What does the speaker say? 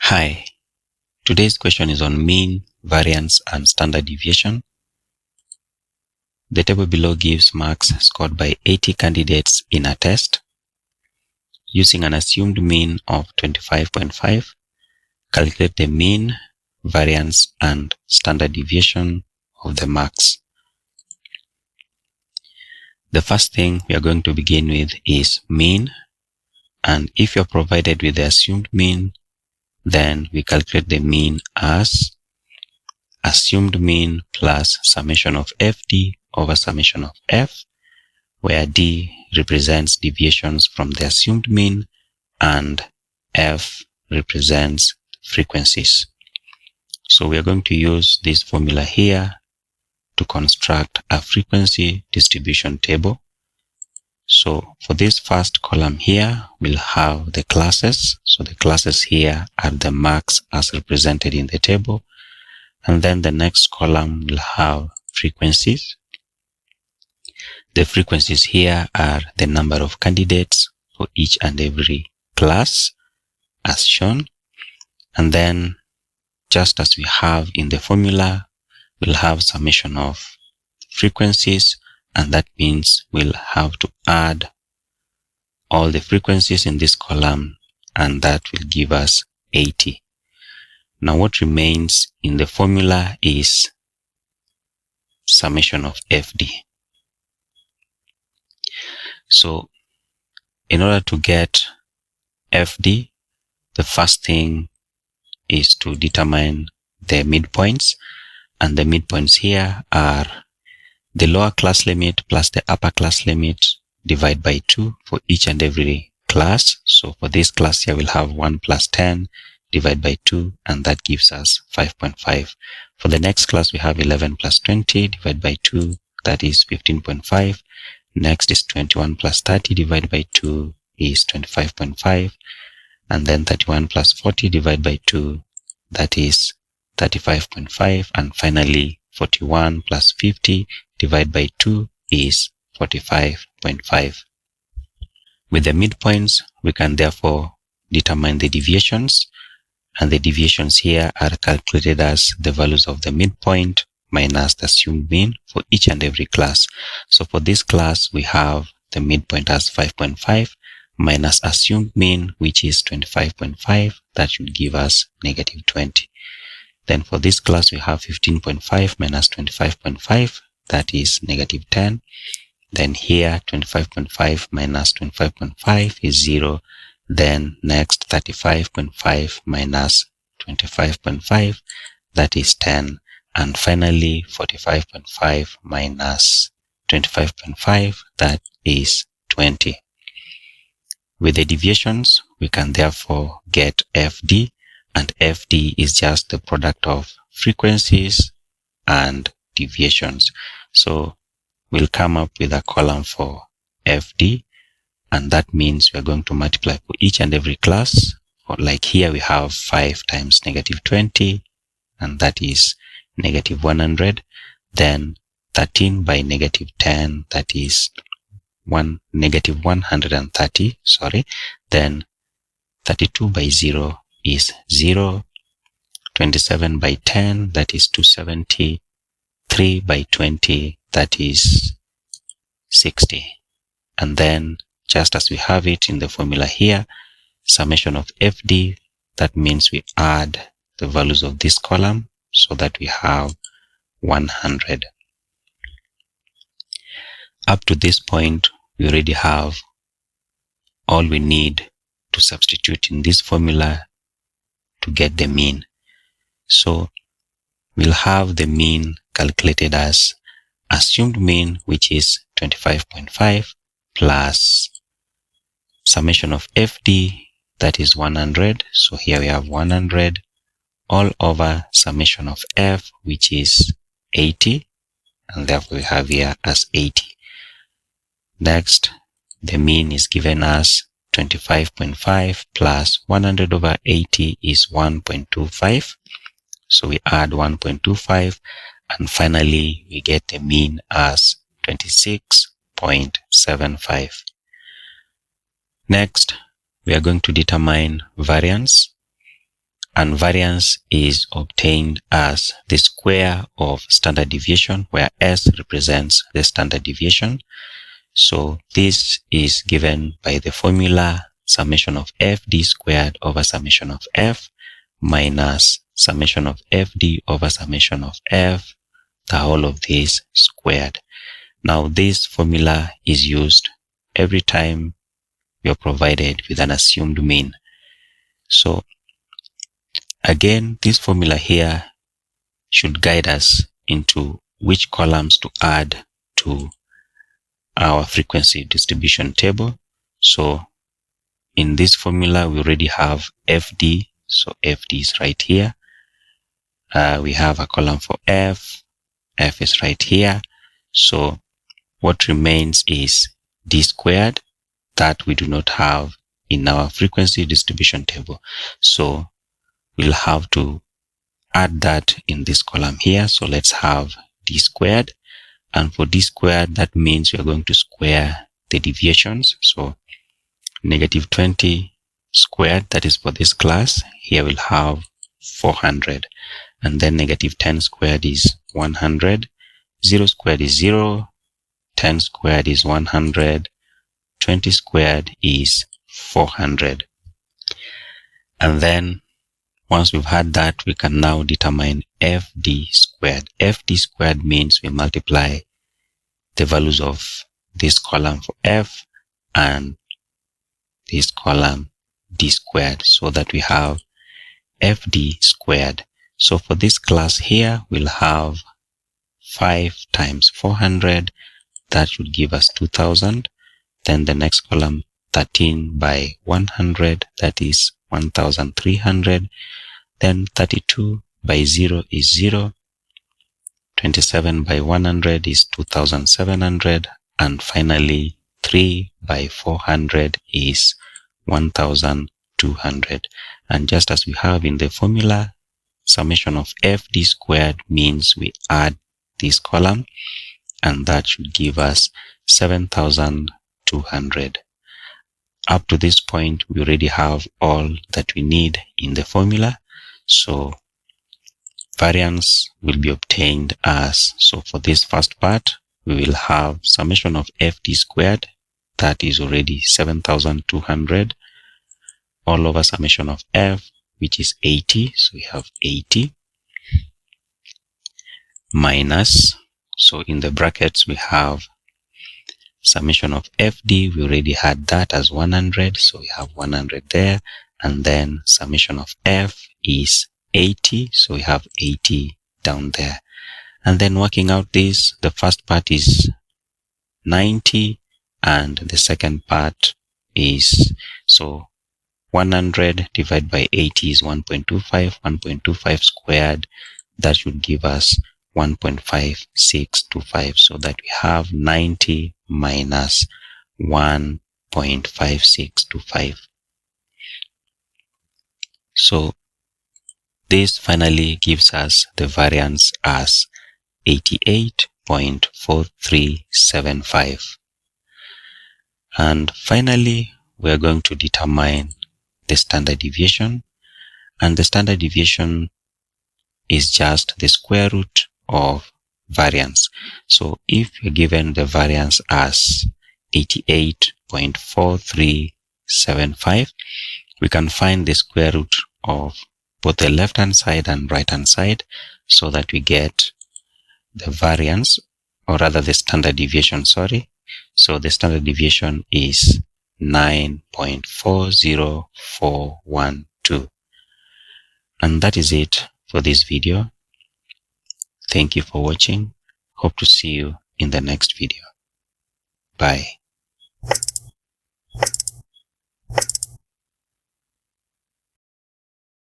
Hi, today's question is on mean, variance, and standard deviation. The table below gives marks scored by 80 candidates in a test. Using an assumed mean of 25.5, calculate the mean, variance, and standard deviation of the marks. The first thing we are going to begin with is mean, and if you're provided with the assumed mean, then we calculate the mean as assumed mean plus summation of FD over summation of F, where D represents deviations from the assumed mean and F represents frequencies. So we are going to use this formula here to construct a frequency distribution table. So for this first column here, we'll have the classes. So the classes here are the marks as represented in the table. And then the next column will have frequencies. The frequencies here are the number of candidates for each and every class as shown. And then just as we have in the formula, we'll have summation of frequencies, and that means we'll have to add all the frequencies in this column, and that will give us 80. Now what remains in the formula is summation of FD. So in order to get FD, the first thing is to determine the midpoints, and the midpoints here are the lower class limit plus the upper class limit divided by 2 for each and every class. So for this class here, we'll have 1 plus 10 divided by 2, and that gives us 5.5. For the next class, we have 11 plus 20 divided by 2, that is 15.5. Next is 21 plus 30 divided by 2 is 25.5. And then 31 plus 40 divided by 2, that is 35.5. And finally, 41 plus 50 divided by 2 is 45.5. With the midpoints, we can therefore determine the deviations, and the deviations here are calculated as the values of the midpoint minus the assumed mean for each and every class. So for this class, we have the midpoint as 5.5 minus assumed mean, which is 25.5. That should give us negative 20. Then for this class, we have 15.5 minus 25.5. That is negative 10. Then here, 25.5 minus 25.5 is 0. Then next, 35.5 minus 25.5, that is 10. And finally, 45.5 minus 25.5, that is 20. With the deviations, we can therefore get FD, and FD is just the product of frequencies and deviations. So we'll come up with a column for FD, and that means we're going to multiply for each and every class. Like here we have 5 times negative 20, and that is negative 100. Then 13 by negative 10, that is negative 130, sorry. Then 32 by 0 is 0. 27 by 10, that is 270. 3 by 20, that is 60. And then, just as we have it in the formula here, summation of FD, that means we add the values of this column so that we have 100. Up to this point, we already have all we need to substitute in this formula to get the mean. So we'll have the mean calculated as assumed mean, which is 25.5, plus summation of FD, that is 100. So here we have 100 all over summation of F, which is 80, and therefore we have here as 80. Next, the mean is given as 25.5 plus 100 over 80 is 1.25. So we add 1.25, and finally we get the mean as 26.75. Next, we are going to determine variance. And variance is obtained as the square of standard deviation, where S represents the standard deviation. So this is given by the formula summation of FD squared over summation of F minus summation of FD over summation of F, the whole of this squared. Now this formula is used every time you're provided with an assumed mean. So again, this formula here should guide us into which columns to add to our frequency distribution table. So in this formula, we already have FD. So FD is right here. We have a column for F. F is right here. So what remains is D squared that we do not have in our frequency distribution table. So we'll have to add that in this column here. So let's have D squared. And for D squared, that means we are going to square the deviations. So negative 20 squared, that is for this class. Here we'll have 400. And then negative 10 squared is 100. 0 squared is 0. 10 squared is 100. 20 squared is 400. And then once we've had that, we can now determine FD squared. FD squared means we multiply the values of this column for F and this column D squared, so that we have FD squared. So for this class here, we'll have 5 times 400. That should give us 2000. Then the next column, 13 by 100, that is 1300. Then 32 by 0 is 0. 27 by 100 is 2700. And finally, 3 by 400 is 1200. And just as we have in the formula, summation of FD squared means we add this column, and that should give us 7200. Up to this point, we already have all that we need in the formula. So variance will be obtained as, so for this first part, we will have summation of FD squared, that is already 7200, all over summation of F, which is 80. So we have 80 minus, so in the brackets we have summation of FD. We already had that as 100. So we have 100 there. And then summation of F is 80. So we have 80 down there. And then working out this, the first part is 90 and the second part is, so 100 divided by 80 is 1.25. 1.25 squared, that should give us 1.5625. So that we have 90 minus 1.5625. So this finally gives us the variance as 88.4375. And finally, we are going to determine the standard deviation. And the standard deviation is just the square root of variance. So if you're given the variance as 88.4375, we can find the square root of both the left hand side and right hand side, so that we get the variance, or rather the standard deviation, sorry. So the standard deviation is 9.40412. And that is it for this video. Thank you for watching. Hope to see you in the next video. Bye.